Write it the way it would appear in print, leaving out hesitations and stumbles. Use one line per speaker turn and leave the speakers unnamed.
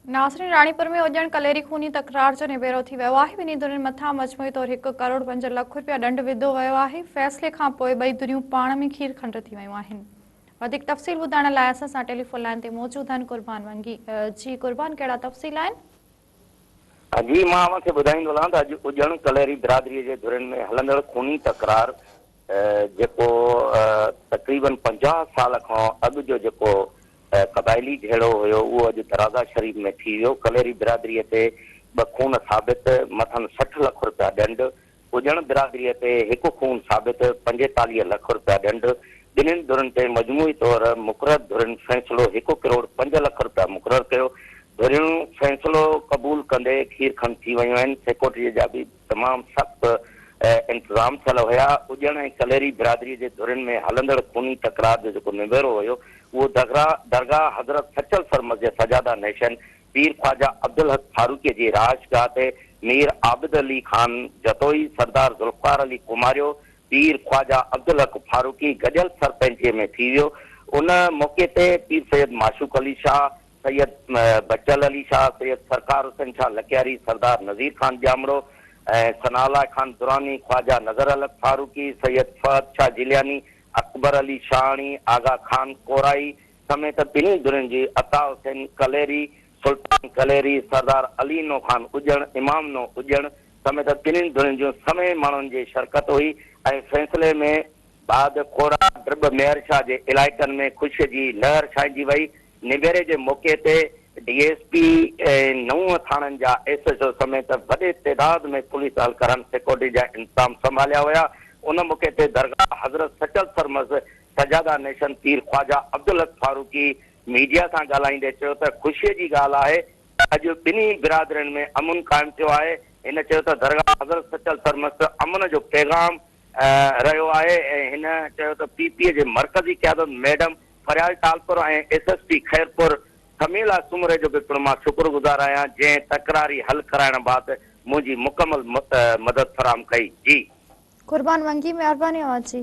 नासरीन रानीपुर में उजण कलेरी खूनी तकरार जो निबेरो थी वियो आहे। ॿिन्ही धुरियुनि मथां मजमूई तौरु 1 करोड़ 5 लख रुपया ॾंड विधो वियो आहे। फ़ैसिले खां पोइ ॿई धुरियूं पाण में खीर खंड थी वियूं आहिनि। वधीक तफ़सील ॿुधाइण लाइ असां सां टेलीफोन लाइन ते मौजूद आहिनि कुर्बान वंगी। जी कुर्बान, कहिड़ा तफ़सील आहिनि?
जी मां अव्हांखे ॿुधाईंदो रहां त अॼु उजण कलेरी बिरादरीअ जे धुरियुनि में हलंदड़ खूनी तकरार जेको तक़रीबन 50 साल खां अॻु जो जेको क़बाइली झेड़ो हुयो उहो अॼु तराज़ा शरीफ़ में थी वियो। कलेरी बिरादरीअ ते 2 खून साबित, मथनि 60 लख रुपया ॾंड। उजण बिरादरीअ ते 1 खून साबित, 45 लख रुपया ॾंड। ॿिन्हिनि धुरियुनि ते मजमूई तौरु मुक़ररु धुरियुनि फ़ैसिलो 1 करोड़ 5 लख रुपया मुक़ररु कयो। धुरियूं फ़ैसिलो क़बूल कंदे खीर खंड थी वियूं आहिनि। सिक्योरिटीअ जा बि तमामु सख़्तु इंतज़ाम थियल हुया। उजण ऐं कलेरी बिरादरीअ जे धुरियुनि में हलंदड़ खूनी तकरार जो जेको निबेरो हुयो उहो दरगाह हज़रत सचल सरमद जे सजादा नेशन पीर ख्वाजा अब्दुल हक फारूकीअ जी राजगाह ते मीर आबिद अली खान जतोई, सरदार ज़ुल्फ़ार अली कुमारियो, पीर ख्वाजा अब्दुल हक फारूकी गॾियल सरपंचीअ में थी वियो। उन मौक़े ते पीर सैयद माशूक अली शाह, सैयद बच्चल अली शाह, सैयद सरकार हुसैन शाह लकियारी, सरदार नज़ीर खान जामड़ो, सनाला खान दुरानी, ख्वाजा नज़र अलग फारूकी, सैयद फहद शाह जिलियानी, अकबर अली शाहणी, आगा खान कोराई समेत ॿिन्ही धुरियुनि जी अता हुसैन कलेरी, सुल्तान कलेरी, सरदार अली नो खान उजण, इमाम नो उजण समेत ॿिन्हिनि धुरियुनि जूं समें माण्हुनि जी शिरकत हुई। ऐं फ़ैसिले में बाद खोड़ा ड्रिब मेयर शाह जे इलाइक़नि में ख़ुशीअ जी लहर छाइजी वई। निबेरे जे मौक़े ते DSP ऐं 9 थाणनि जा SHO समेत वॾे तइदाद में पुलिस अहलकारनि सिक्योरिटी जा इंतज़ाम संभालिया हुया। उन मौक़े ते दरगाह हज़रत सचल सरमज़ सजादा नेशन पीर ख्वाजा अब्दुल हक फारूकी मीडिया सां ॻाल्हाईंदे चयो त ख़ुशीअ जी ॻाल्हि आहे अॼु ॿिन्ही बिरादरियुनि में अमुन क़ाइमु थियो आहे। हिन चयो त दरगाह हज़रत सचल सरमज़ अमन जो पैगाम रहियो आहे। ऐं हिन चयो त PPA जे मरकज़ी क़यादत मैडम फरियाल टालपुर ऐं SSP खैरपुर समीला सुमरे जो बि पिणु मां शुक्रगुज़ार आहियां जंहिं तकरारी हल कराइण बाबति मुंहिंजी मुकमल मदद फराहम कई। जी
कुर्बान वंगी, महिरबानी जी।